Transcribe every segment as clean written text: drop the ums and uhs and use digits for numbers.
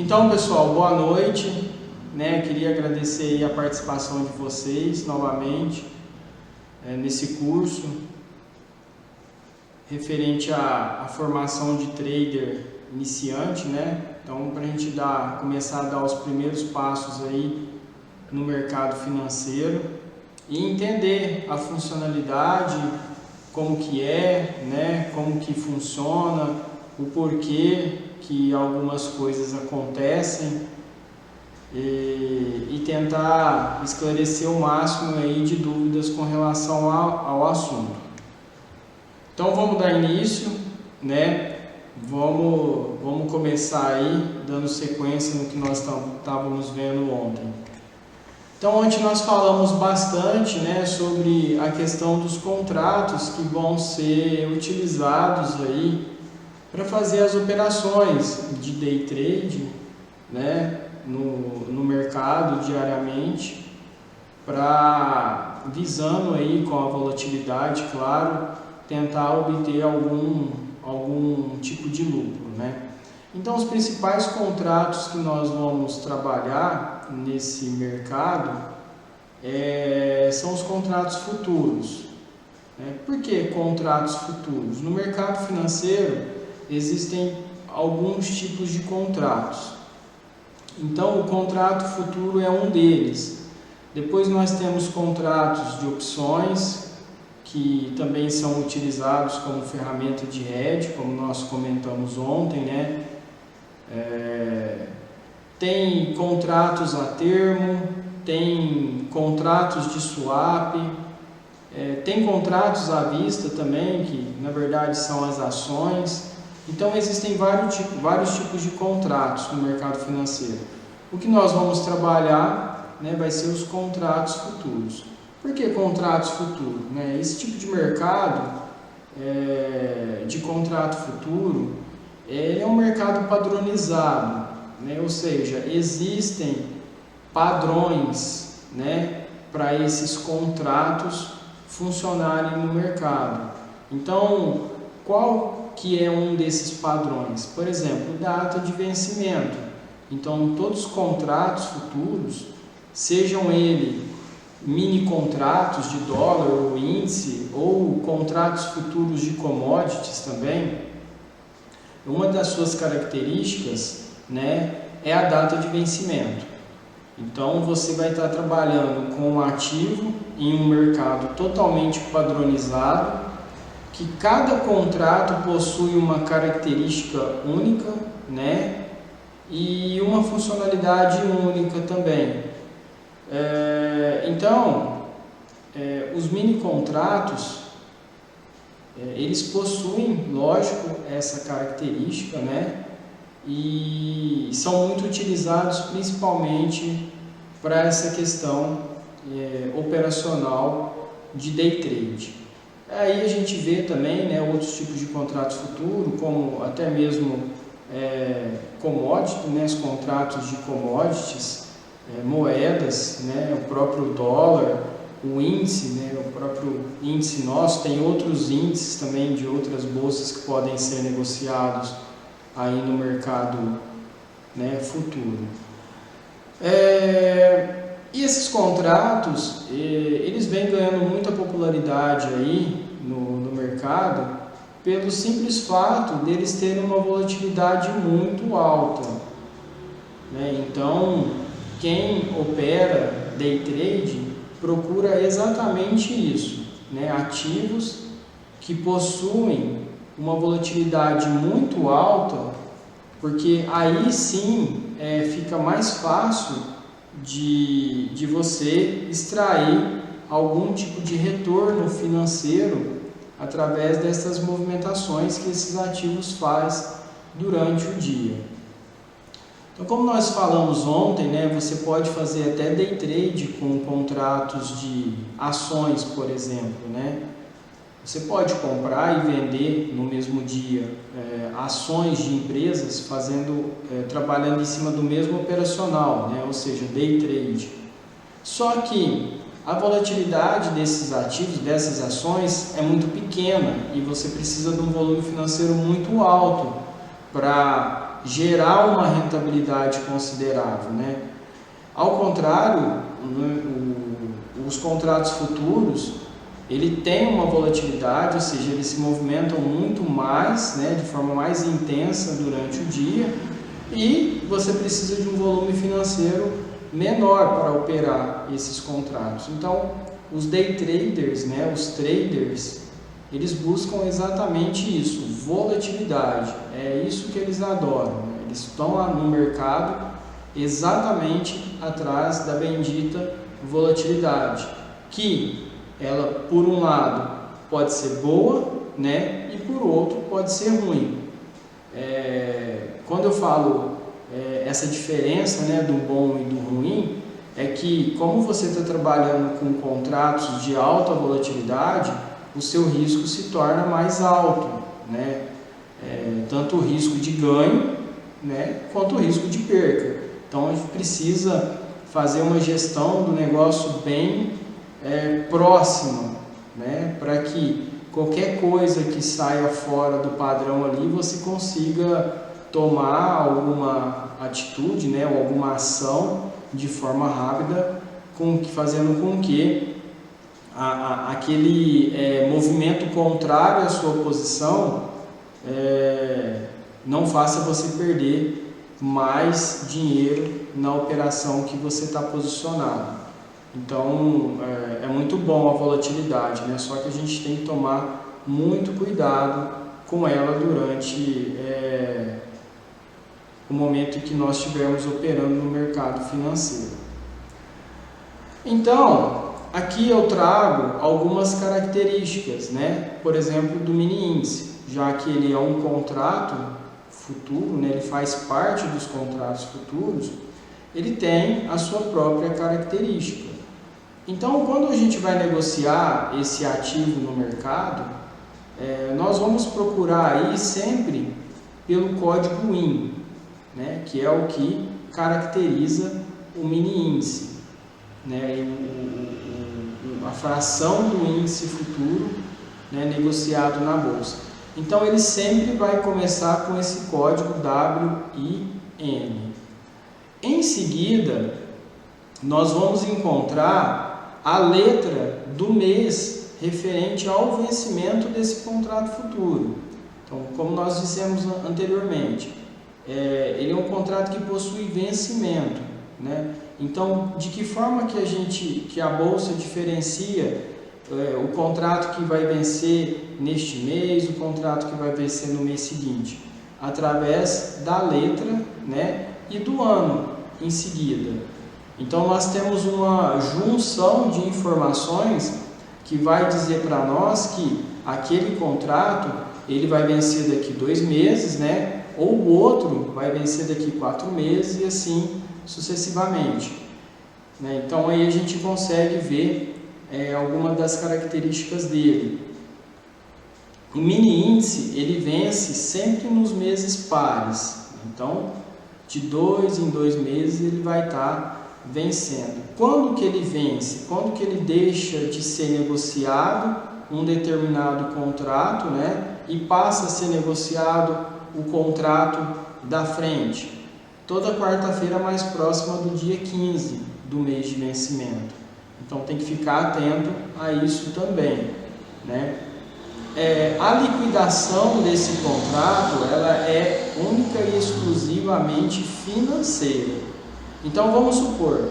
Então, pessoal, boa noite, Queria agradecer aí a participação de vocês novamente nesse curso referente à formação de trader iniciante, Então, para a gente começar a dar os primeiros passos aí no mercado financeiro e entender a funcionalidade, como que é, como que funciona, o porquê que algumas coisas acontecem e tentar esclarecer o máximo aí de dúvidas com relação ao assunto. Então vamos dar início, Vamos começar aí dando sequência no que nós estávamos vendo ontem. Então ontem nós falamos bastante, sobre a questão dos contratos que vão ser utilizados aí para fazer as operações de day trade, no mercado diariamente, visando aí com a volatilidade, claro, tentar obter algum tipo de lucro, Então os principais contratos que nós vamos trabalhar nesse mercado são os contratos futuros. Por que contratos futuros? No mercado financeiro existem alguns tipos de contratos. Então, o contrato futuro é um deles. Depois nós temos contratos de opções, que também são utilizados como ferramenta de hedge, como nós comentamos ontem, Tem contratos a termo, tem contratos de swap, tem contratos à vista também, que na verdade são as ações. Então existem vários tipos de contratos no mercado financeiro. O que nós vamos trabalhar vai ser os contratos futuros. Por que contratos futuros? Esse tipo de mercado de contrato futuro é um mercado padronizado, ou seja, existem padrões para esses contratos funcionarem no mercado. Então, qual que é um desses padrões? Por exemplo, data de vencimento. Então, todos os contratos futuros, sejam eles mini contratos de dólar ou índice, ou contratos futuros de commodities também, uma das suas características é a data de vencimento. Então, você vai estar trabalhando com um ativo em um mercado totalmente padronizado, que cada contrato possui uma característica única, e uma funcionalidade única também. Então, os mini contratos, eles possuem, lógico, essa característica, e são muito utilizados principalmente para essa questão operacional de day trade. Aí a gente vê também outros tipos de contratos futuros, como até mesmo commodities, os contratos de commodities, moedas, o próprio dólar, o índice, o próprio índice nosso. Tem outros índices também de outras bolsas que podem ser negociados aí no mercado futuro. E esses contratos, eles vêm ganhando muita popularidade aí no mercado pelo simples fato deles terem uma volatilidade muito alta. Então, quem opera day trade procura exatamente isso, ativos que possuem uma volatilidade muito alta, porque aí sim fica mais fácil de você extrair algum tipo de retorno financeiro através dessas movimentações que esses ativos fazem durante o dia. Então, como nós falamos ontem, você pode fazer até day trade com contratos de ações, por exemplo, Você pode comprar e vender no mesmo dia ações de empresas trabalhando em cima do mesmo operacional, ou seja, day trade. Só que a volatilidade desses ativos, dessas ações, é muito pequena e você precisa de um volume financeiro muito alto para gerar uma rentabilidade considerável, né? Ao contrário, os contratos futuros, ele tem uma volatilidade, ou seja, eles se movimentam muito mais, né, de forma mais intensa durante o dia, e você precisa de um volume financeiro menor para operar esses contratos. Então, os day traders, né, os traders, eles buscam exatamente isso, volatilidade. É isso que eles adoram, né? Eles estão lá no mercado exatamente atrás da bendita volatilidade, que ela, por um lado, pode ser boa, né, e por outro pode ser ruim. Quando eu falo essa diferença, né, do bom e do ruim, é que como você está trabalhando com contratos de alta volatilidade, o seu risco se torna mais alto, né? Tanto o risco de ganho, né, quanto o risco de perca. Então a gente precisa fazer uma gestão do negócio bem próxima, né, para que qualquer coisa que saia fora do padrão ali você consiga tomar alguma atitude, né, ou alguma ação de forma rápida, fazendo com que aquele movimento contrário à sua posição não faça você perder mais dinheiro na operação que você está posicionado. Então é muito bom a volatilidade, né? Só que a gente tem que tomar muito cuidado com ela durante o momento em que nós estivermos operando no mercado financeiro. Então, aqui eu trago algumas características, né? Por exemplo, do mini índice, já que ele é um contrato futuro, né? Ele faz parte dos contratos futuros, ele tem a sua própria característica. Então, quando a gente vai negociar esse ativo no mercado, nós vamos procurar aí sempre pelo código WIN, né? Que é o que caracteriza o mini índice, né? A fração do índice futuro, né, negociado na bolsa. Então ele sempre vai começar com esse código WIN. Em seguida, nós vamos encontrar a letra do mês referente ao vencimento desse contrato futuro. Então, como nós dissemos anteriormente, ele é um contrato que possui vencimento, né? Então, de que forma que a bolsa diferencia o contrato que vai vencer neste mês, o contrato que vai vencer no mês seguinte? Através da letra, né, e do ano em seguida. Então, nós temos uma junção de informações que vai dizer para nós que aquele contrato ele vai vencer daqui 2 meses, né, ou o outro vai vencer daqui 4 meses e assim sucessivamente, né? Então aí a gente consegue ver algumas das características dele. O mini índice ele vence sempre nos meses pares, então de 2 em 2 meses ele vai estar vencendo. Quando que ele vence? Quando que ele deixa de ser negociado um determinado contrato, né, e passa a ser negociado o contrato da frente? Toda quarta-feira mais próxima do dia 15 do mês de vencimento. Então tem que ficar atento a isso também, né? A liquidação desse contrato ela é única e exclusivamente financeira. Então vamos supor,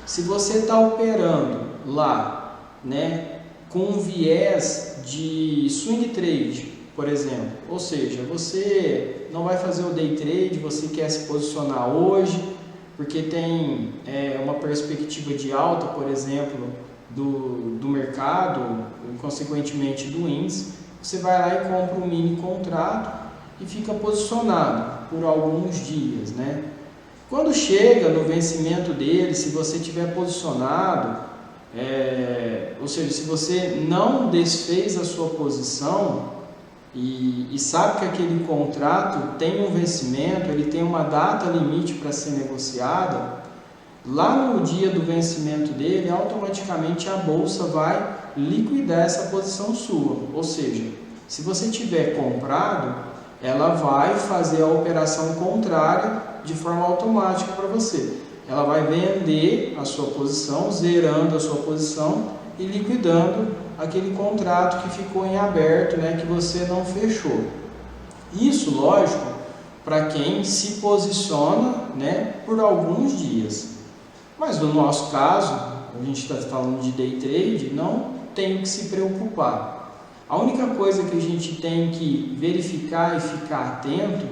se você está operando lá, né, com um viés de swing trade, por exemplo, ou seja, você não vai fazer o day trade, você quer se posicionar hoje, porque tem uma perspectiva de alta, por exemplo, do mercado, e consequentemente do índice, você vai lá e compra um mini contrato e fica posicionado por alguns dias, né? Quando chega no vencimento dele, se você tiver posicionado, ou seja, se você não desfez a sua posição, e sabe que aquele contrato tem um vencimento, ele tem uma data limite para ser negociada, lá no dia do vencimento dele, automaticamente a bolsa vai liquidar essa posição sua. Ou seja, se você tiver comprado, ela vai fazer a operação contrária de forma automática para você. Ela vai vender a sua posição, zerando a sua posição e liquidando aquele contrato que ficou em aberto, né, que você não fechou. Isso, lógico, para quem se posiciona, né, por alguns dias. Mas no nosso caso, a gente está falando de day trade, não tem que se preocupar. A única coisa que a gente tem que verificar e ficar atento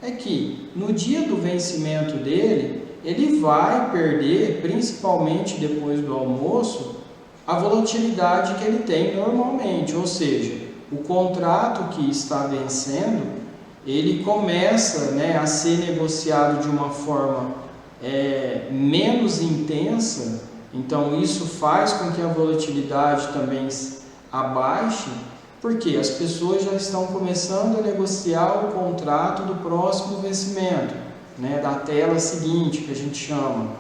é que no dia do vencimento dele, ele vai perder, principalmente depois do almoço, a volatilidade que ele tem normalmente, ou seja, o contrato que está vencendo, ele começa, né, a ser negociado de uma forma menos intensa, então isso faz com que a volatilidade também abaixe, porque as pessoas já estão começando a negociar o contrato do próximo vencimento, né, da tela seguinte, que a gente chama.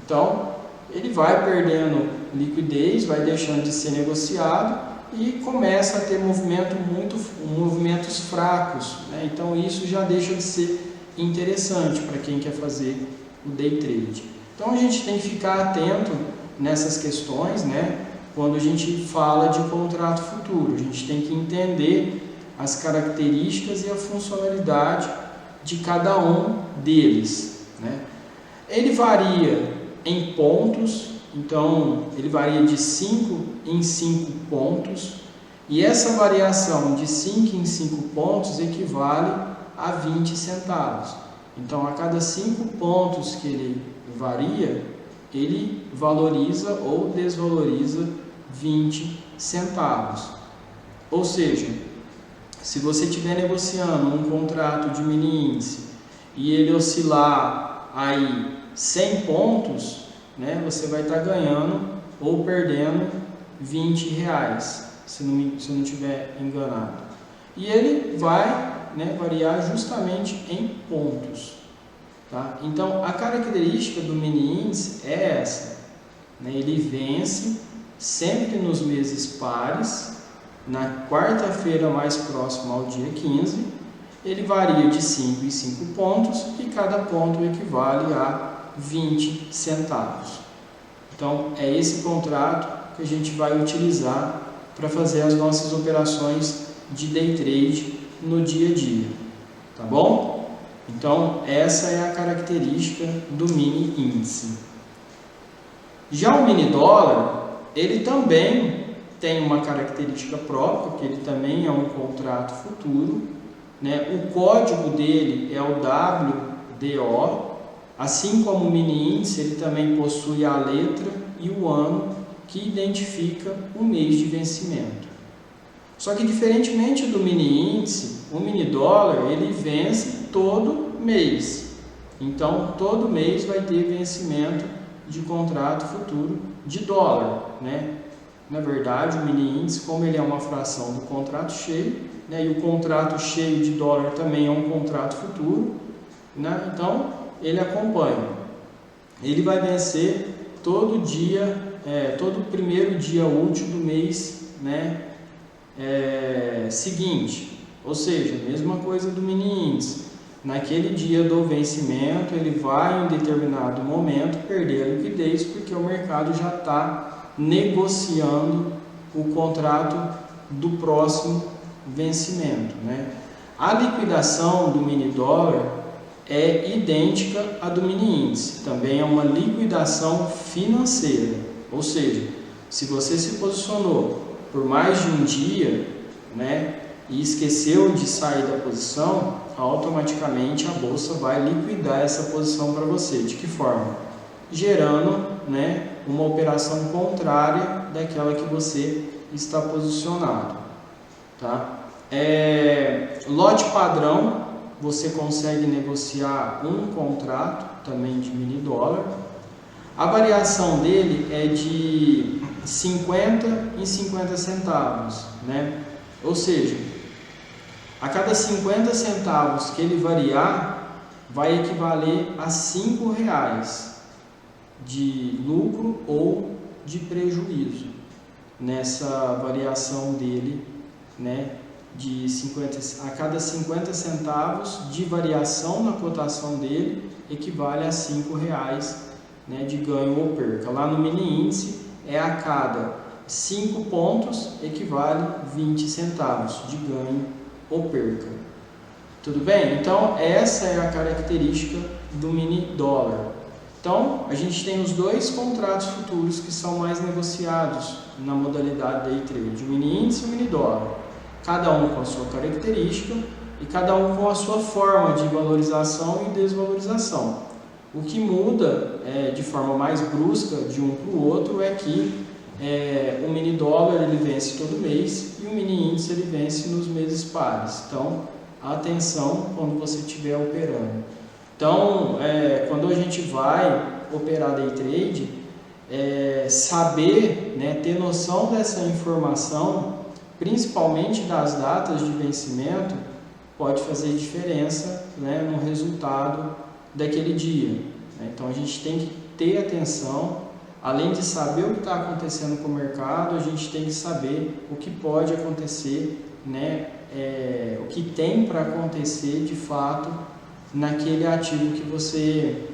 Então, ele vai perdendo liquidez, vai deixando de ser negociado e começa a ter movimentos fracos, né? Então, isso já deixa de ser interessante para quem quer fazer o day trade. Então, a gente tem que ficar atento nessas questões, né? Quando a gente fala de contrato futuro, a gente tem que entender as características e a funcionalidade de cada um deles, né? Ele varia em pontos, então ele varia de 5 em 5 pontos, e essa variação de 5 em 5 pontos equivale a 20 centavos. Então, a cada 5 pontos que ele varia, ele valoriza ou desvaloriza 20 centavos. Ou seja, se você estiver negociando um contrato de mini índice e ele oscilar aí 100 pontos, né, você vai estar ganhando ou perdendo R$20, se não estiver enganado. E ele vai, né, variar justamente em pontos. Tá? Então, a característica do mini índice é essa, né? Ele vence sempre nos meses pares, na quarta-feira mais próxima ao dia 15, ele varia de 5 em 5 pontos e cada ponto equivale a 20 centavos. Então, é esse contrato que a gente vai utilizar para fazer as nossas operações de day trade no dia a dia, tá bom? Então, essa é a característica do mini índice. Já o mini dólar, ele também tem uma característica própria, porque ele também é um contrato futuro, né? O código dele é o WDO, assim como o mini índice, ele também possui a letra e o ano que identifica o mês de vencimento. Só que, diferentemente do mini índice, o mini dólar ele vence todo mês. Então, todo mês vai ter vencimento de contrato futuro de dólar, né? Na verdade, o mini índice, como ele é uma fração do contrato cheio, né, e o contrato cheio de dólar também é um contrato futuro, né? Então ele acompanha. Ele vai vencer todo dia, todo primeiro dia útil do mês, né, seguinte. Ou seja, mesma coisa do mini índice. Naquele dia do vencimento, ele vai em determinado momento perder a liquidez, porque o mercado já está negociando o contrato do próximo vencimento, né? A liquidação do mini dólar é idêntica à do mini índice, também é uma liquidação financeira, ou seja, se você se posicionou por mais de um dia, né, e esqueceu de sair da posição, automaticamente a bolsa vai liquidar essa posição para você. De que forma? Gerando, né, uma operação contrária daquela que você está posicionado, tá? Lote padrão, você consegue negociar um contrato também de mini dólar. A variação dele é de 50 em 50 centavos, né? Ou seja, a cada 50 centavos que ele variar, vai equivaler a R$5 de lucro ou de prejuízo nessa variação dele, né, a cada 50 centavos de variação na cotação dele equivale a R$5, né, de ganho ou perca. Lá no mini índice é a cada 5 pontos equivale 20 centavos de ganho ou perca. Tudo bem? Então essa é a característica do mini dólar. Então a gente tem os dois contratos futuros que são mais negociados na modalidade day trade, o mini índice e o mini dólar. Cada um com a sua característica e cada um com a sua forma de valorização e desvalorização. O que muda de forma mais brusca de um para o outro é que o mini dólar ele vence todo mês e o mini índice ele vence nos meses pares. Então, atenção quando você estiver operando. Então, quando a gente vai operar day trade, saber, né, ter noção dessa informação, principalmente das datas de vencimento, pode fazer diferença, né, no resultado daquele dia. Então a gente tem que ter atenção, além de saber o que está acontecendo com o mercado, a gente tem que saber o que pode acontecer, né, o que tem para acontecer de fato naquele ativo que você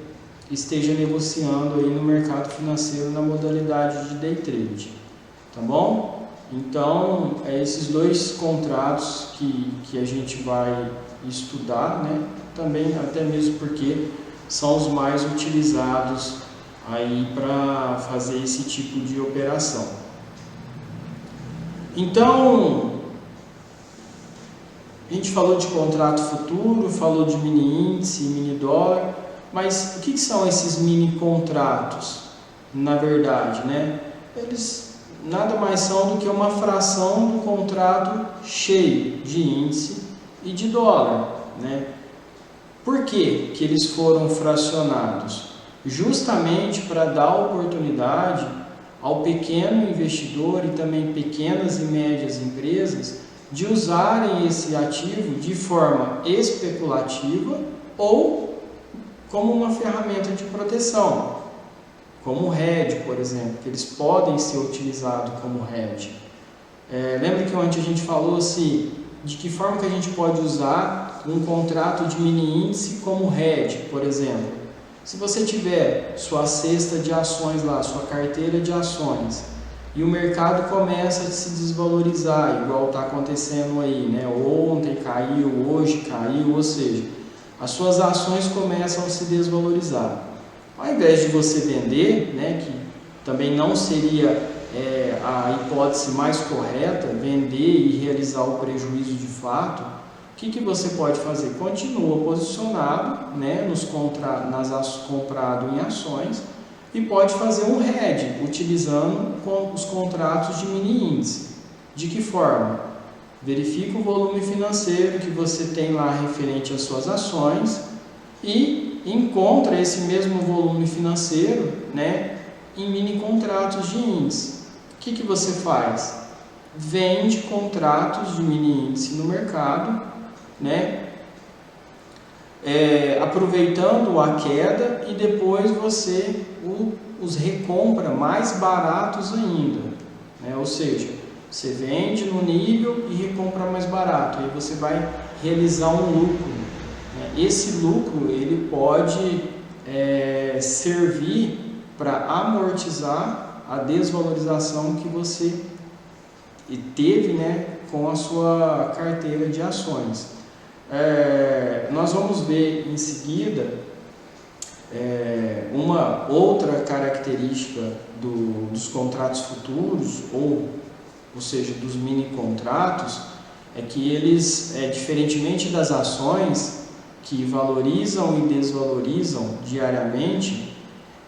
esteja negociando aí no mercado financeiro na modalidade de day trade, tá bom? Então, esses dois contratos que a gente vai estudar, né? Também, até mesmo porque são os mais utilizados aí para fazer esse tipo de operação. Então, a gente falou de contrato futuro, falou de mini índice, mini dólar, mas o que são esses mini contratos? Na verdade, né? Eles nada mais são do que uma fração do contrato cheio de índice e de dólar, né? Por que eles foram fracionados? Justamente para dar oportunidade ao pequeno investidor e também pequenas e médias empresas de usarem esse ativo de forma especulativa ou como uma ferramenta de proteção, como o hedge, por exemplo, que eles podem ser utilizados como hedge. Lembra que ontem a gente falou assim, de que forma que a gente pode usar um contrato de mini índice como hedge, por exemplo. Se você tiver sua cesta de ações lá, sua carteira de ações, e o mercado começa a se desvalorizar, igual está acontecendo aí, né? Ontem caiu, hoje caiu, ou seja, as suas ações começam a se desvalorizar. Ao invés de você vender, né, que também não seria a hipótese mais correta, vender e realizar o prejuízo de fato, o que você pode fazer? Continua posicionado, né, comprado em ações e pode fazer um hedge utilizando os contratos de mini índice. De que forma? Verifica o volume financeiro que você tem lá referente às suas ações e encontra esse mesmo volume financeiro, né, em mini contratos de índice. O que você faz? Vende contratos de mini índice no mercado, né, aproveitando a queda, e depois você os recompra mais baratos ainda, né? Ou seja, você vende no nível e recompra mais barato, aí você vai realizar um lucro, né? Esse lucro ele pode servir para amortizar a desvalorização que você teve, né, com a sua carteira de ações. Nós vamos ver em seguida uma outra característica dos contratos futuros, ou seja, dos mini contratos, é que eles, diferentemente das ações que valorizam e desvalorizam diariamente,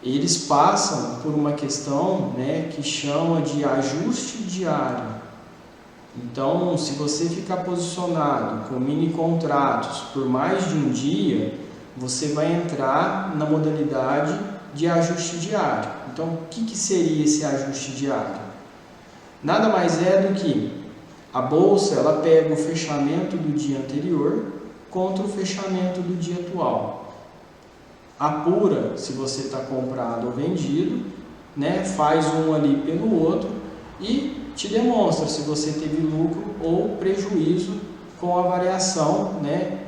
eles passam por uma questão, né, que chama de ajuste diário. Então, se você ficar posicionado com mini contratos por mais de um dia, você vai entrar na modalidade de ajuste diário. Então, o que seria esse ajuste diário? Nada mais é do que a bolsa, ela pega o fechamento do dia anterior contra o fechamento do dia atual. Apura se você está comprado ou vendido, né? Faz um ali pelo outro e te demonstra se você teve lucro ou prejuízo com a variação, né,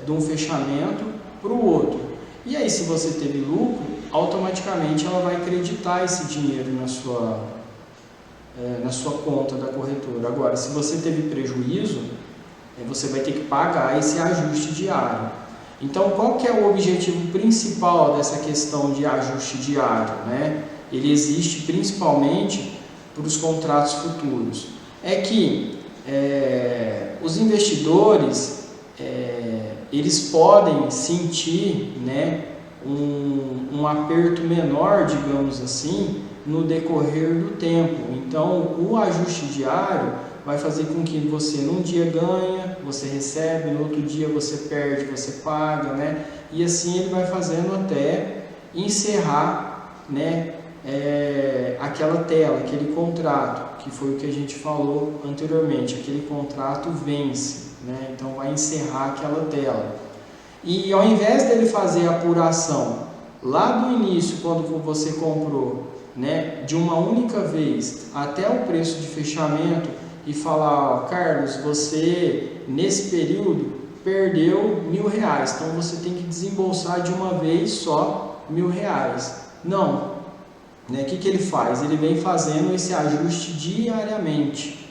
de um fechamento para o outro. E aí, se você teve lucro, automaticamente ela vai acreditar esse dinheiro na sua conta da corretora. Agora, se você teve prejuízo, você vai ter que pagar esse ajuste diário. Então, qual que é o objetivo principal dessa questão de ajuste diário, né? Ele existe principalmente para os contratos futuros. É que os investidores eles podem sentir, né, um aperto menor, digamos assim, no decorrer do tempo. Então, o ajuste diário vai fazer com que você num dia ganha, você recebe, no outro dia você perde, você paga, né? E assim ele vai fazendo até encerrar, né, aquela tela, aquele contrato, que foi o que a gente falou anteriormente, aquele contrato vence, né? Então vai encerrar aquela tela. E ao invés dele fazer a apuração lá do início, quando você comprou, né, de uma única vez até o preço de fechamento e falar, ó, Carlos, você nesse período perdeu R$1.000, então você tem que desembolsar de uma vez só R$1.000. Não, né? O que ele faz? Ele vem fazendo esse ajuste diariamente,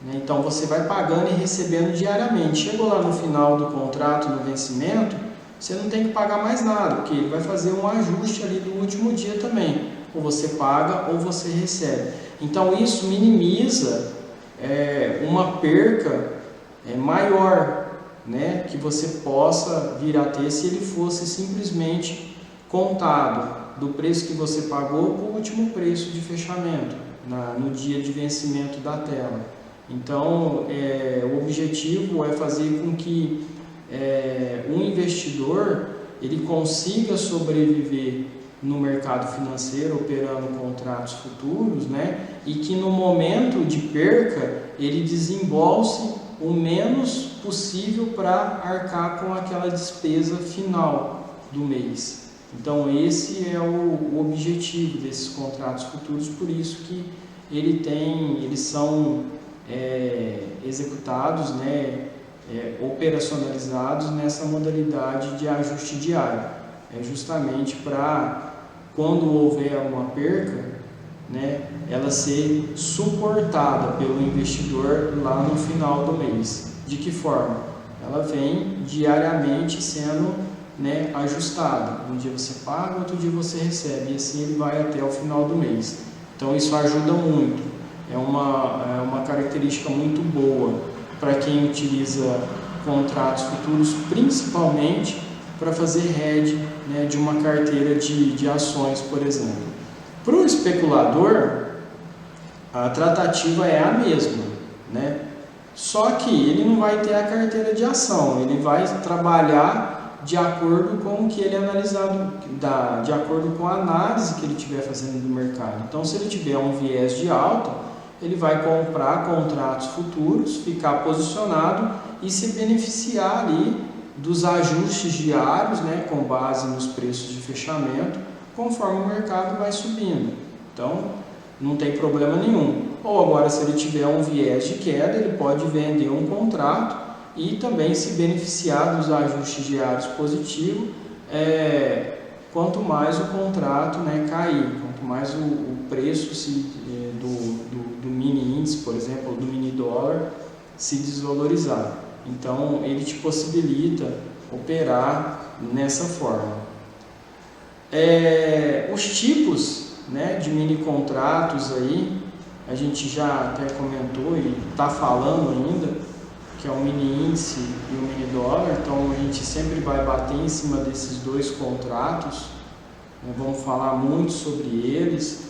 né? Então você vai pagando e recebendo diariamente. Chegou lá no final do contrato, no vencimento, você não tem que pagar mais nada, porque ele vai fazer um ajuste ali do último dia também. Ou você paga ou você recebe. Então isso minimiza uma perca maior, né, que você possa vir a ter se ele fosse simplesmente contado do preço que você pagou para o último preço de fechamento, no dia de vencimento da tela. Então, o objetivo é fazer com que um investidor ele consiga sobreviver no mercado financeiro, operando contratos futuros, né? E que no momento de perca, ele desembolse o menos possível para arcar com aquela despesa final do mês. Então esse é o objetivo desses contratos futuros, por isso que eles são executados, né? Operacionalizados nessa modalidade de ajuste diário. É justamente para, quando houver uma perca, né, ela ser suportada pelo investidor lá no final do mês. De que forma? Ela vem diariamente sendo, né, ajustada. Um dia você paga, outro dia você recebe, e assim ele vai até o final do mês. Então isso ajuda muito. É uma característica muito boa para quem utiliza contratos futuros, principalmente para fazer hedge, né, de uma carteira de ações, por exemplo. Para o especulador, a tratativa é a mesma, né? Só que ele não vai ter a carteira de ação, ele vai trabalhar de acordo com o que ele analisado, de acordo com a análise que ele estiver fazendo do mercado. Então, se ele tiver um viés de alta, ele vai comprar contratos futuros, ficar posicionado e se beneficiar ali dos ajustes diários, né, com base nos preços de fechamento, conforme o mercado vai subindo. Então, não tem problema nenhum. Ou agora, se ele tiver um viés de queda, ele pode vender um contrato e também se beneficiar dos ajustes diários positivos, quanto mais o contrato, né, cair, quanto mais o preço do mini índice, por exemplo, do mini dólar, se desvalorizar. Então, ele te possibilita operar nessa forma. Os tipos, né, de mini contratos aí, a gente já até comentou e está falando ainda, que é o mini índice e o mini dólar. Então, a gente sempre vai bater em cima desses dois contratos, né, vamos falar muito sobre eles,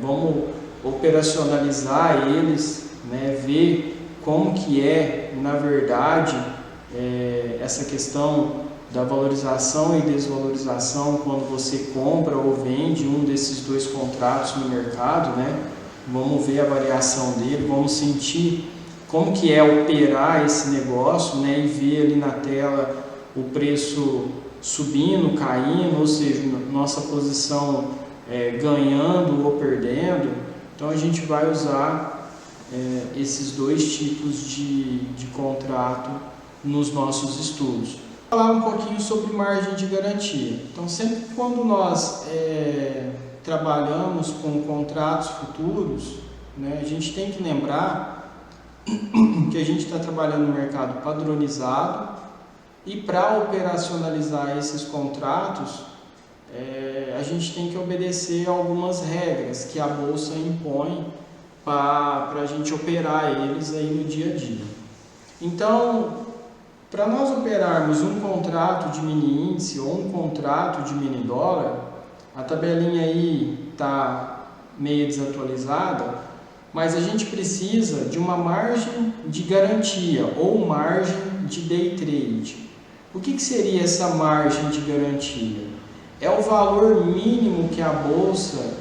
vamos operacionalizar eles, né, ver como que na verdade, essa questão da valorização e desvalorização quando você compra ou vende um desses dois contratos no mercado, né? Vamos ver a variação dele, vamos sentir como que é operar esse negócio, né? E ver ali na tela o preço subindo, caindo, ou seja, nossa posição ganhando ou perdendo. Então a gente vai usar esses dois tipos de contrato nos nossos estudos. Vou falar um pouquinho sobre margem de garantia. Então sempre quando nós trabalhamos com contratos futuros, né, a gente tem que lembrar que a gente está trabalhando no mercado padronizado e para operacionalizar esses contratos a gente tem que obedecer algumas regras que a Bolsa impõe para a gente operar eles aí no dia a dia. Então, para nós operarmos um contrato de mini índice ou um contrato de mini dólar, a tabelinha aí está meio desatualizada, mas a gente precisa de uma margem de garantia ou margem de day trade. O que seria essa margem de garantia? É o valor mínimo que a Bolsa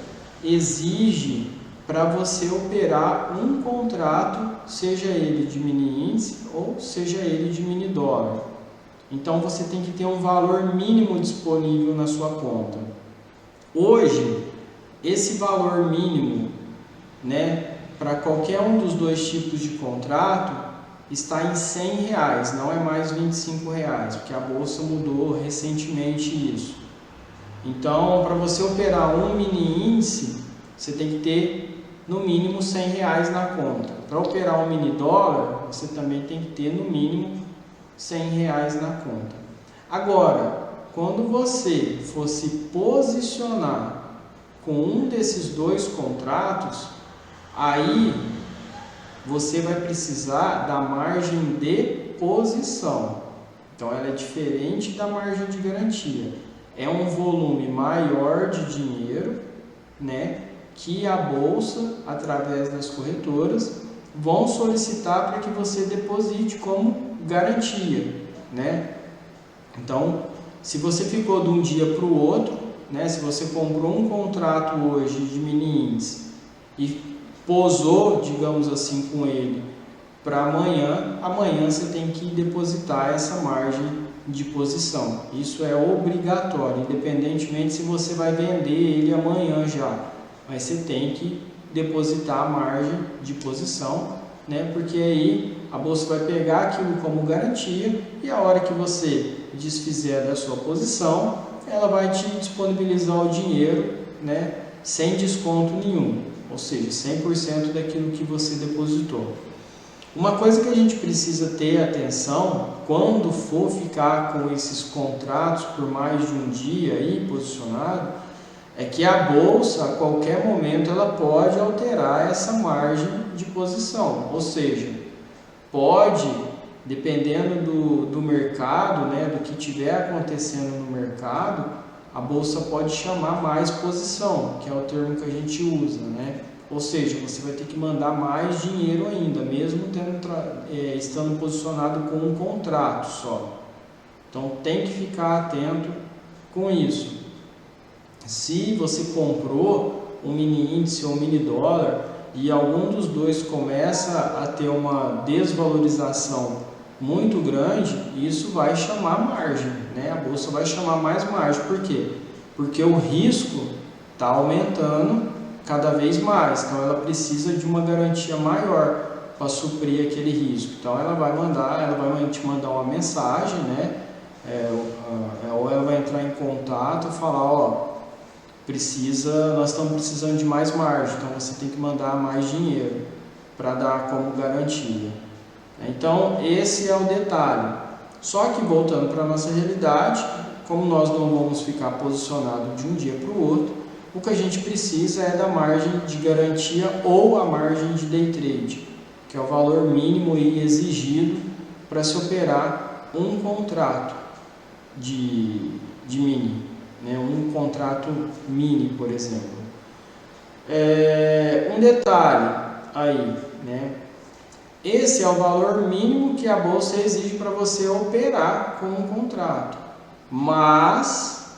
exige para você operar um contrato, seja ele de mini índice ou seja ele de mini dólar. Então você tem que ter um valor mínimo disponível na sua conta. Hoje, esse valor mínimo, né, para qualquer um dos dois tipos de contrato está em R$100, não é mais R$25, porque a Bolsa mudou recentemente isso. Então, para você operar um mini índice, você tem que ter no mínimo R$100 na conta. Para operar um mini dólar, você também tem que ter no mínimo R$100 na conta. Agora, quando você for se posicionar com um desses dois contratos, aí você vai precisar da margem de posição. Então, ela é diferente da margem de garantia. É um volume maior de dinheiro, né, que a Bolsa, através das corretoras, vão solicitar para que você deposite como garantia, né? Então, se você ficou de um dia para o outro, né, se você comprou um contrato hoje de mini índice e posou, digamos assim, com ele para amanhã você tem que depositar essa margem de posição. Isso é obrigatório, independentemente se você vai vender ele amanhã já, mas você tem que depositar a margem de posição, né? Porque aí a Bolsa vai pegar aquilo como garantia e a hora que você desfizer da sua posição, ela vai te disponibilizar o dinheiro, né, sem desconto nenhum, ou seja, 100% daquilo que você depositou. Uma coisa que a gente precisa ter atenção quando for ficar com esses contratos por mais de um dia aí posicionado, é que a Bolsa, a qualquer momento, ela pode alterar essa margem de posição. Ou seja, pode, dependendo do mercado, né, do que estiver acontecendo no mercado, a Bolsa pode chamar mais posição, que é o termo que a gente usa, né? Ou seja, você vai ter que mandar mais dinheiro ainda, mesmo estando posicionado com um contrato só. Então tem que ficar atento com isso. Se você comprou um mini índice ou um mini dólar e algum dos dois começa a ter uma desvalorização muito grande, isso vai chamar margem, né? A Bolsa vai chamar mais margem. Por quê? Porque o risco está aumentando cada vez mais, então ela precisa de uma garantia maior para suprir aquele risco. Então ela vai te mandar uma mensagem, né? Ou ela vai entrar em contato e falar, ó, nós estamos precisando de mais margem, então você tem que mandar mais dinheiro para dar como garantia. Então esse é o detalhe. Só que voltando para a nossa realidade, como nós não vamos ficar posicionados de um dia para o outro, o que a gente precisa é da margem de garantia ou a margem de day trade, que é o valor mínimo exigido para se operar um contrato de mini, né? Um contrato mini, por exemplo. Um detalhe aí, né? Esse é o valor mínimo que a Bolsa exige para você operar com um contrato. Mas,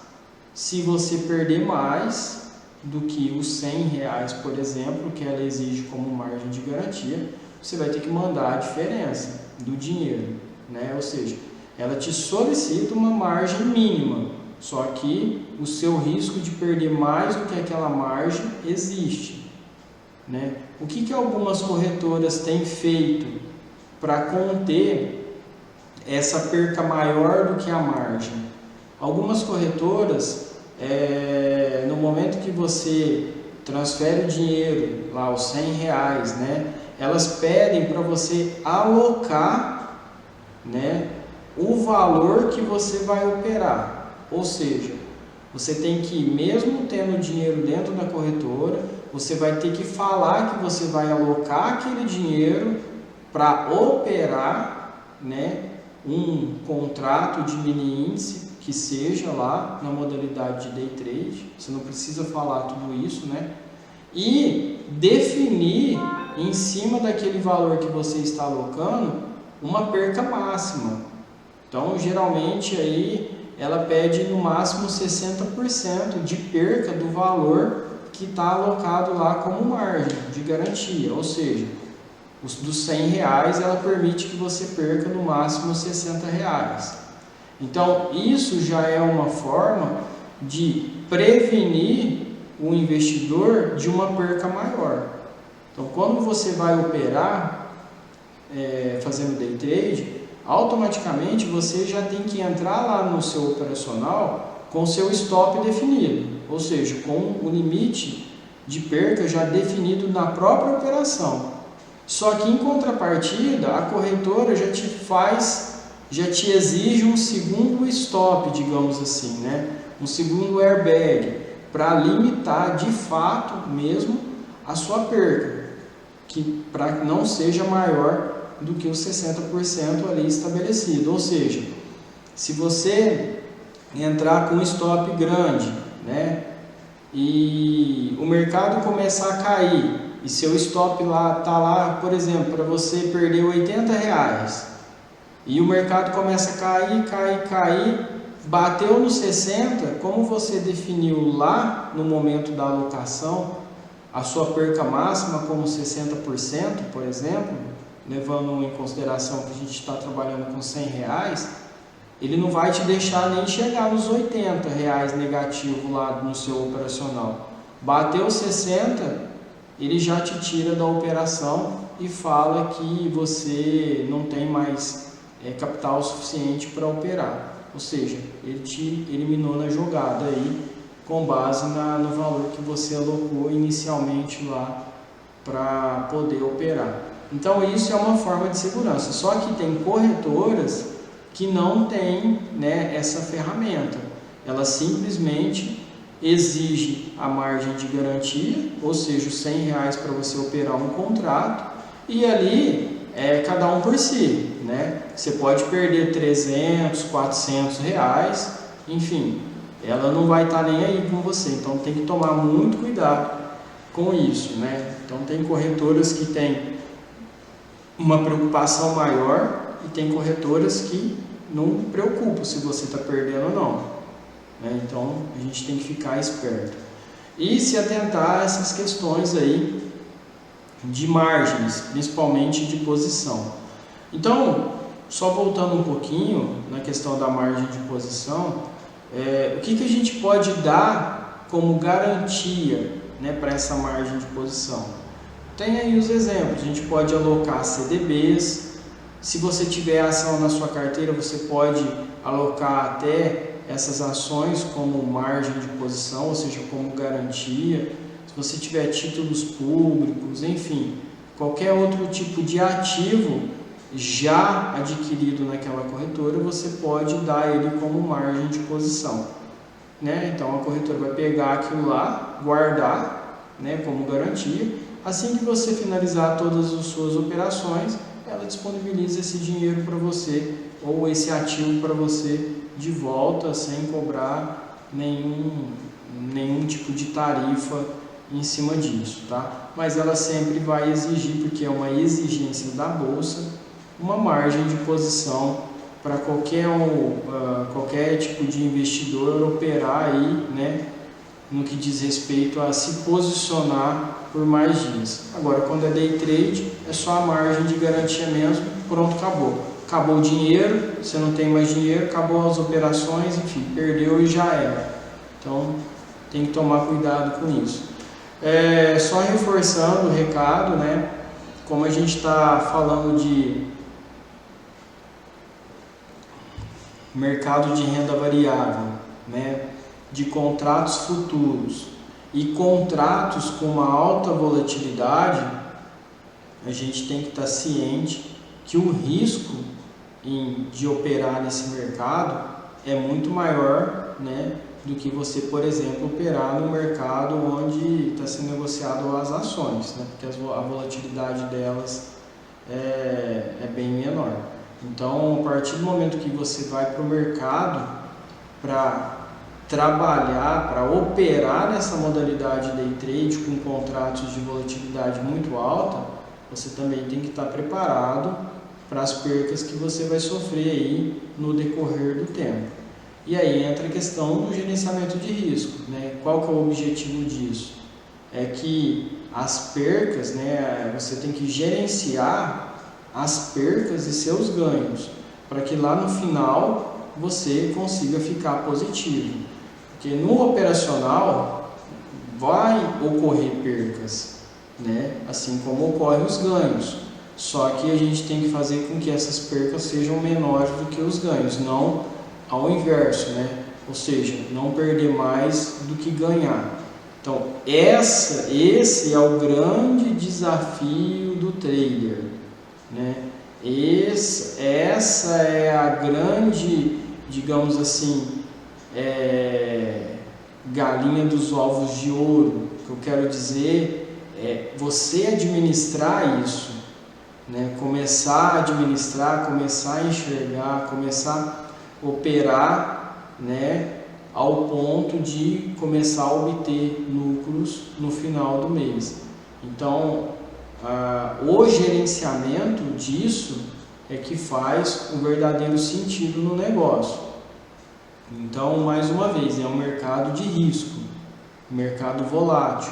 se você perder mais do que os R$100, por exemplo, que ela exige como margem de garantia, você vai ter que mandar a diferença do dinheiro, né? Ou seja, ela te solicita uma margem mínima, só que o seu risco de perder mais do que aquela margem existe. né? O que algumas corretoras têm feito para conter essa perca maior do que a margem? Algumas corretoras, no momento que você transfere o dinheiro, lá os R$100, né? Elas pedem para você alocar, né, o valor que você vai operar. Ou seja, você tem que, mesmo tendo dinheiro dentro da corretora, você vai ter que falar que você vai alocar aquele dinheiro para operar, né, um contrato de mini índice que seja lá na modalidade de day trade. Você não precisa falar tudo isso, né? E definir em cima daquele valor que você está alocando uma perca máxima. Então, geralmente aí ela pede no máximo 60% de perca do valor que está alocado lá como margem de garantia, ou seja, dos R$100 ela permite que você perca no máximo R$60. Então, isso já é uma forma de prevenir o investidor de uma perca maior. Então, quando você vai operar fazendo day trade, automaticamente você já tem que entrar lá no seu operacional com o seu stop definido, ou seja, com o limite de perca já definido na própria operação. Só que em contrapartida, a corretora já te exige um segundo stop, digamos assim, né? Um segundo airbag, para limitar de fato mesmo a sua perca, que para que não seja maior do que os 60% ali estabelecido. Ou seja, se você entrar com um stop grande, né, e o mercado começar a cair e seu stop lá tá lá, por exemplo, para você perder R$80, e o mercado começa a cair, bateu no 60, como você definiu lá no momento da alocação a sua perca máxima como 60%, por exemplo, levando em consideração que a gente está trabalhando com R$100, ele não vai te deixar nem chegar nos R$80 negativo lá no seu operacional. Bateu 60, ele já te tira da operação e fala que você não tem mais capital suficiente para operar. Ou seja, ele te eliminou na jogada aí, com base no valor que você alocou inicialmente lá para poder operar. Então isso é uma forma de segurança. Só que tem corretoras que não têm, né, essa ferramenta. Ela simplesmente exige a margem de garantia, ou seja, os R$100 para você operar um contrato, e ali cada um por si, né? Você pode perder R$300, R$400, enfim, ela não vai estar nem aí com você. Então tem que tomar muito cuidado com isso, né? Então tem corretoras que têm uma preocupação maior e tem corretoras que não preocupam se você está perdendo ou não, né? Então a gente tem que ficar esperto e se atentar a essas questões aí de margens, principalmente de posição. Então, só voltando um pouquinho na questão da margem de posição, o que a gente pode dar como garantia, né, para essa margem de posição? Tem aí os exemplos. A gente pode alocar CDBs. Se você tiver ação na sua carteira, você pode alocar até essas ações como margem de posição, ou seja, como garantia. Se você tiver títulos públicos, enfim, qualquer outro tipo de ativo já adquirido naquela corretora, você pode dar ele como margem de posição, né? Então a corretora vai pegar aquilo lá, guardar, né, como garantia. Assim que você finalizar todas as suas operações, ela disponibiliza esse dinheiro para você, ou esse ativo para você de volta, sem cobrar nenhum tipo de tarifa em cima disso, tá? Mas ela sempre vai exigir, porque é uma exigência da bolsa, uma margem de posição para qualquer tipo de investidor operar aí, né, no que diz respeito a se posicionar por mais dias. Agora, quando é day trade, é só a margem de garantia mesmo, pronto, acabou. Acabou o dinheiro, você não tem mais dinheiro, acabou as operações, enfim, perdeu e já era. Então, tem que tomar cuidado com isso. Só reforçando o recado, né? Como a gente está falando de mercado de renda variável, né? De contratos futuros e contratos com uma alta volatilidade, a gente tem que estar ciente que o risco de operar nesse mercado é muito maior, né, do que você, por exemplo, operar no mercado onde está sendo negociado as ações, né, porque a volatilidade delas é bem menor. Então, a partir do momento que você vai para o mercado para trabalhar, para operar nessa modalidade day trade com contratos de volatilidade muito alta, você também tem que estar preparado para as percas que você vai sofrer aí no decorrer do tempo. E aí entra a questão do gerenciamento de risco, né? Qual que é o objetivo disso? É que as percas, né, você tem que gerenciar as percas e seus ganhos, para que lá no final você consiga ficar positivo. Porque no operacional vai ocorrer percas, né? Assim como ocorrem os ganhos. Só que a gente tem que fazer com que essas percas sejam menores do que os ganhos, não ao inverso, né? Ou seja, não perder mais do que ganhar. Então, esse é o grande desafio do trader, né? Essa é a grande, digamos assim, galinha dos ovos de ouro. O que eu quero dizer é você administrar isso, né? Começar a administrar, começar a enxergar, começar a operar, né? Ao ponto de começar a obter lucros no final do mês. Então, o gerenciamento disso é que faz o verdadeiro sentido no negócio. Então, mais uma vez, é um mercado de risco, mercado volátil.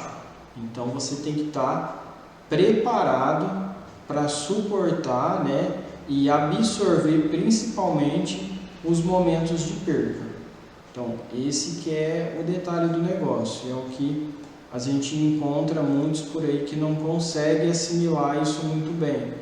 Então, você tem que estar preparado para suportar, né, e absorver principalmente os momentos de perca. Então, esse que é o detalhe do negócio, é o que a gente encontra muitos por aí que não conseguem assimilar isso muito bem.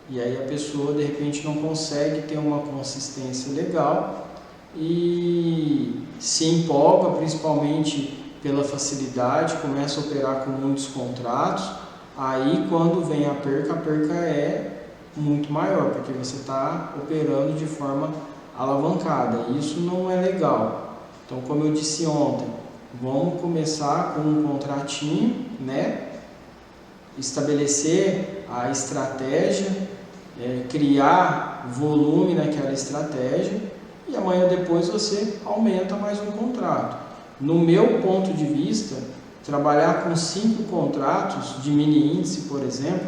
E aí a pessoa, de repente, não consegue ter uma consistência legal e se empolga, principalmente pela facilidade, começa a operar com muitos contratos. Aí, quando vem a perca é muito maior, porque você está operando de forma alavancada. Isso não é legal. Então, como eu disse ontem, vamos começar com um contratinho, né? Estabelecer a estratégia, criar volume naquela estratégia e amanhã depois você aumenta mais um contrato. No meu ponto de vista, trabalhar com 5 contratos de mini índice, por exemplo,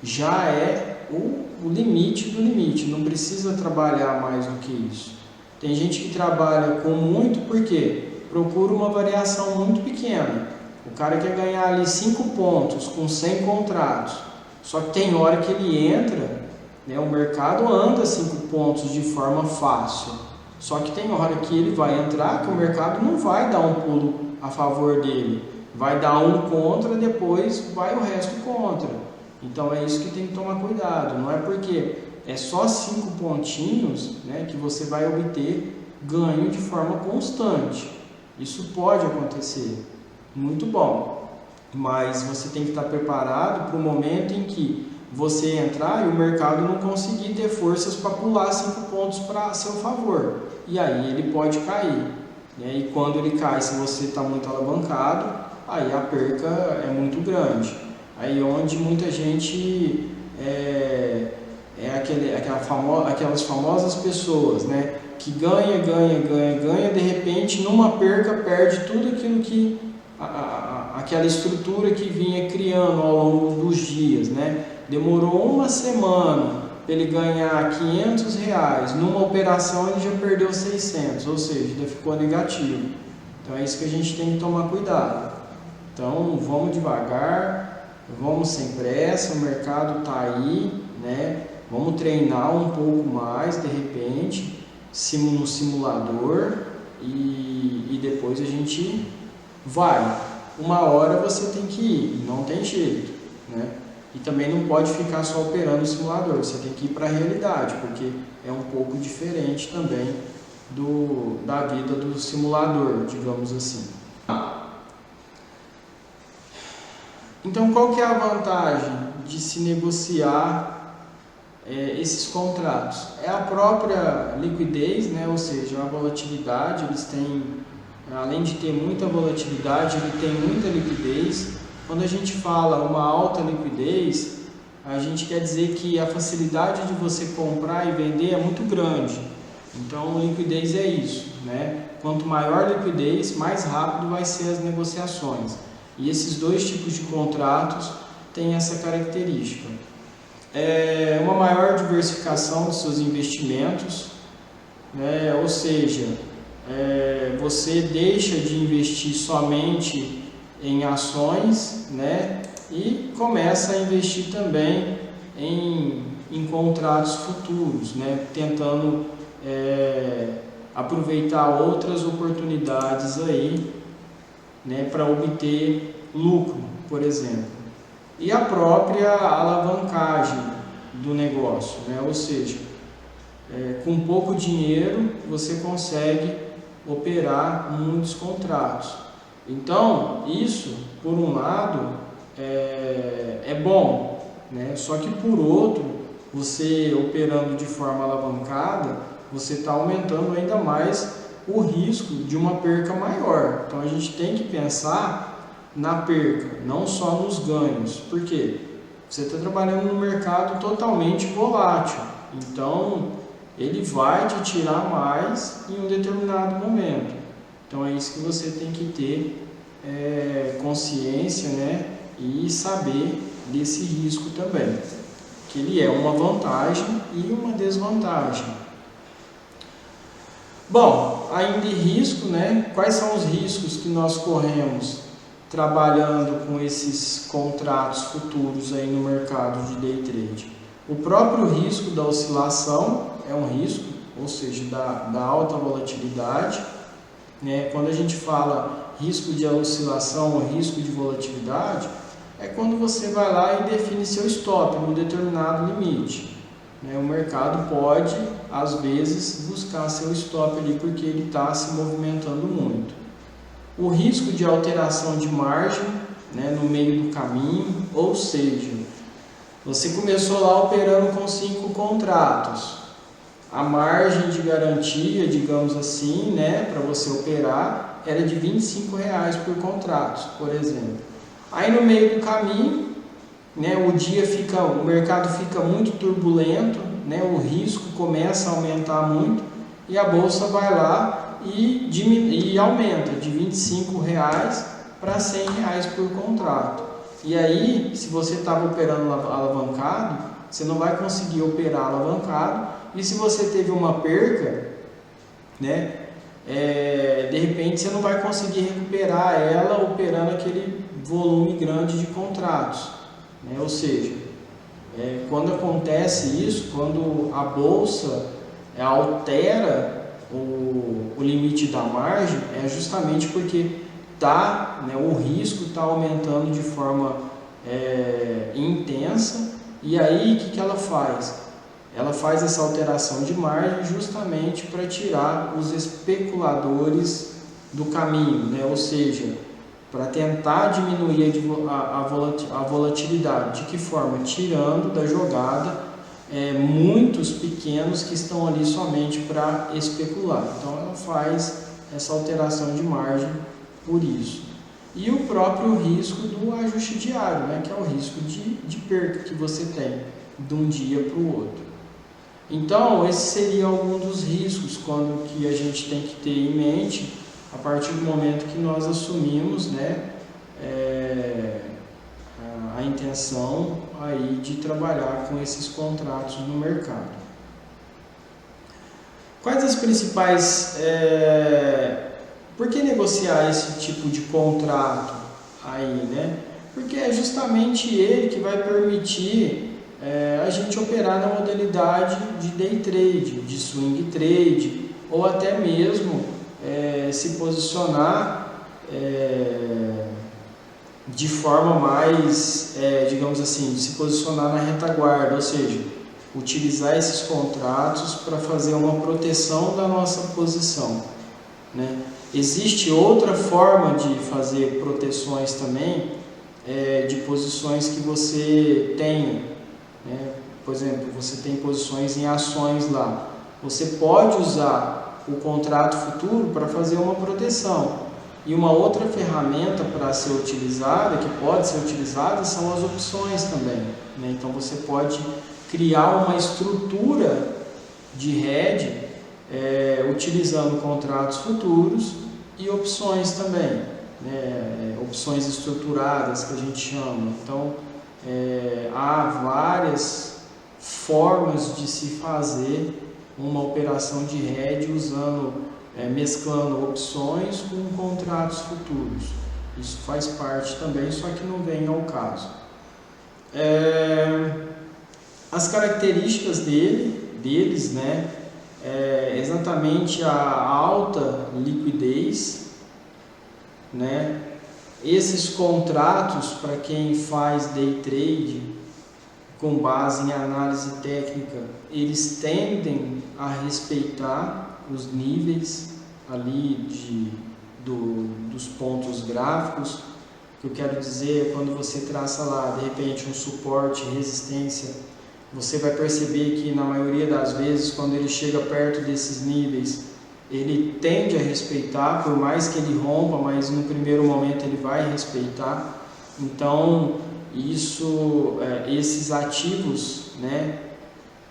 já é o limite do limite, não precisa trabalhar mais do que isso. Tem gente que trabalha com muito porque procura uma variação muito pequena. O cara quer ganhar ali 5 pontos com 100 contratos, só que tem hora que ele entra, né, o mercado anda 5 pontos de forma fácil, só que tem hora que ele vai entrar que o mercado não vai dar um pulo a favor dele, vai dar um contra, depois vai o resto contra. Então é isso que tem que tomar cuidado, não é porque é só 5 pontinhos, né, que você vai obter ganho de forma constante. Isso pode acontecer, muito bom, mas você tem que estar preparado para o momento em que você entrar e o mercado não conseguir ter forças para pular 5 pontos para seu favor, e aí ele pode cair, né? E quando ele cai, se você está muito alavancado, aí a perca é muito grande. Aí onde muita gente aquelas famosas pessoas, né, que ganha, de repente numa perca perde tudo aquilo que aquela estrutura que vinha criando ao longo dos dias, né? Demorou uma semana para ele ganhar R$500, numa operação ele já perdeu 600, ou seja, já ficou negativo. Então é isso que a gente tem que tomar cuidado. Então vamos devagar, vamos sem pressa, o mercado está aí, né? Vamos treinar um pouco mais, de repente, no simulador, e depois a gente vai. uma hora você tem que ir, não tem jeito, né? E também não pode ficar só operando o simulador, você tem que ir para a realidade, porque é um pouco diferente também da vida do simulador, digamos assim. Então, qual que é a vantagem de se negociar esses contratos? É a própria liquidez, né? Ou seja, a volatilidade. Eles têm, além de ter muita volatilidade, ele tem muita liquidez. Quando a gente fala uma alta liquidez, a gente quer dizer que a facilidade de você comprar e vender é muito grande. Então, liquidez é isso, né? Quanto maior a liquidez, mais rápido vai ser as negociações. E esses dois tipos de contratos têm essa característica. Uma maior diversificação dos seus investimentos, né? Ou seja, você deixa de investir somente em ações, né? E começa a investir também em contratos futuros, né? Tentando aproveitar outras oportunidades aí, né, para obter lucro, por exemplo. E a própria alavancagem do negócio, né? Ou seja, com pouco dinheiro você consegue operar muitos contratos. Então, isso, por um lado, é bom, né? Só que por outro, você operando de forma alavancada, você está aumentando ainda mais o risco de uma perca maior. Então a gente tem que pensar na perca, não só nos ganhos. Por quê? Você está trabalhando num mercado totalmente volátil, então ele vai te tirar mais em um determinado momento. Então é isso que você tem que ter consciência, né? E saber desse risco também, que ele é uma vantagem e uma desvantagem. Bom, ainda em risco, né? Quais são os riscos que nós corremos trabalhando com esses contratos futuros aí no mercado de day trade? O próprio risco da oscilação é um risco, ou seja, da alta volatilidade, né? Quando a gente fala risco de oscilação ou risco de volatilidade, é quando você vai lá e define seu stop num determinado limite. O mercado pode, às vezes, buscar seu stop ali porque ele está se movimentando muito. O risco de alteração de margem, né, no meio do caminho, ou seja, você começou lá operando com 5 contratos. A margem de garantia, digamos assim, né, para você operar, era de R$25 por contrato, por exemplo. Aí no meio do caminho, né, o mercado fica muito turbulento, né, o risco começa a aumentar muito e a bolsa vai lá e aumenta de R$25 para R$100 por contrato. E aí, se você estava operando alavancado, você não vai conseguir operar alavancado, e se você teve uma perca, né, de repente você não vai conseguir recuperar ela operando aquele volume grande de contratos. Ou seja, quando acontece isso, quando a bolsa altera o limite da margem, é justamente porque o risco está aumentando de forma intensa. E aí o que ela faz? Ela faz essa alteração de margem justamente para tirar os especuladores do caminho, né? Ou seja, para tentar diminuir a volatilidade. De que forma? Tirando da jogada muitos pequenos que estão ali somente para especular. Então ela faz essa alteração de margem por isso. E o próprio risco do ajuste diário, né? Que é o risco de perca que você tem de um dia para o outro. Então esse seria algum dos riscos que a gente tem que ter em mente a partir do momento que nós assumimos, né, a intenção aí de trabalhar com esses contratos no mercado. Quais as principais... por que negociar esse tipo de contrato aí, né? Porque é justamente ele que vai permitir a gente operar na modalidade de day trade, de swing trade, ou até mesmo se posicionar de forma mais, digamos assim, de se posicionar na retaguarda, ou seja, utilizar esses contratos para fazer uma proteção da nossa posição, né? Existe outra forma de fazer proteções também, de posições que você tenha, né? Por exemplo, você tem posições em ações lá, você pode usar o contrato futuro para fazer uma proteção. E uma outra ferramenta para ser utilizada, que pode ser utilizada, são as opções também, né? Então você pode criar uma estrutura de hedge utilizando contratos futuros e opções também, né? Opções estruturadas que a gente chama. Então há várias formas de se fazer uma operação de hedge mesclando opções com contratos futuros. Isso faz parte também, só que não vem ao caso. As características deles, né, exatamente a alta liquidez, né? Esses contratos, para quem faz day trade com base em análise técnica, eles tendem a respeitar os níveis ali dos pontos gráficos. O que eu quero dizer é quando você traça lá, de repente, um suporte, resistência, você vai perceber que na maioria das vezes, quando ele chega perto desses níveis, ele tende a respeitar, por mais que ele rompa, mas no primeiro momento ele vai respeitar. Então, esses ativos, né,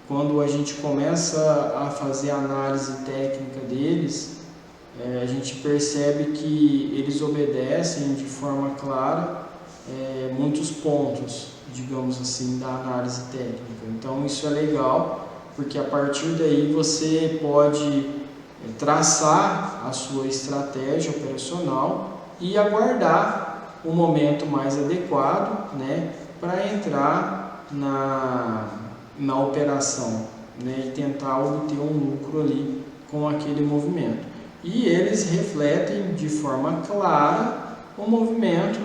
quando a gente começa a fazer a análise técnica deles, a gente percebe que eles obedecem de forma clara muitos pontos, digamos assim, da análise técnica. Então isso é legal, porque a partir daí você pode traçar a sua estratégia operacional e aguardar o momento mais adequado, né, para entrar na operação, né, e tentar obter um lucro ali com aquele movimento. E eles refletem de forma clara o movimento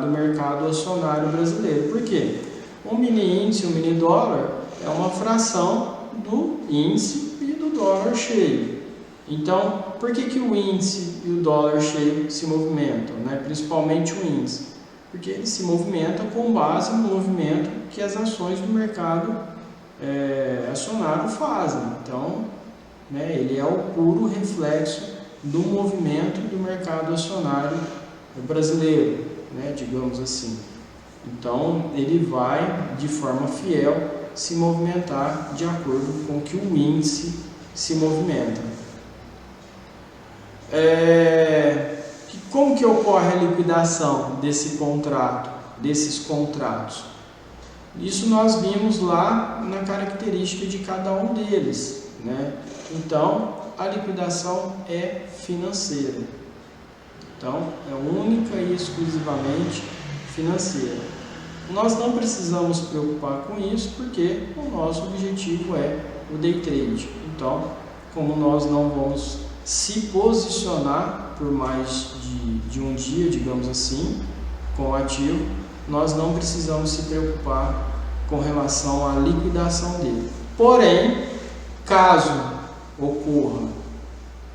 do mercado acionário brasileiro. Por quê? O mini índice, o mini dólar, é uma fração do índice e do dólar cheio. Então, por que o índice e o dólar cheio se movimentam, né? Principalmente o índice? Porque ele se movimenta com base no movimento que as ações do mercado acionário fazem. Então, né, ele é o puro reflexo do movimento do mercado acionário brasileiro, né, digamos assim. Então, ele vai, de forma fiel, se movimentar de acordo com que o índice se movimenta. Como que ocorre a liquidação desses contratos? Isso nós vimos lá na característica de cada um deles, né? Então, a liquidação é financeira. Então, é única e exclusivamente financeira. Nós não precisamos preocupar com isso, porque o nosso objetivo é o day trade. Então, como nós não vamos se posicionar por mais de um dia, digamos assim, com o ativo, nós não precisamos se preocupar com relação à liquidação dele. Porém, caso ocorra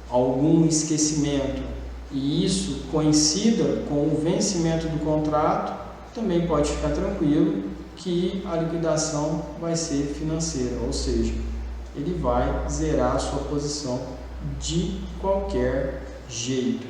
algum esquecimento e isso coincida com o vencimento do contrato, também pode ficar tranquilo que a liquidação vai ser financeira, ou seja, ele vai zerar a sua posição de qualquer jeito.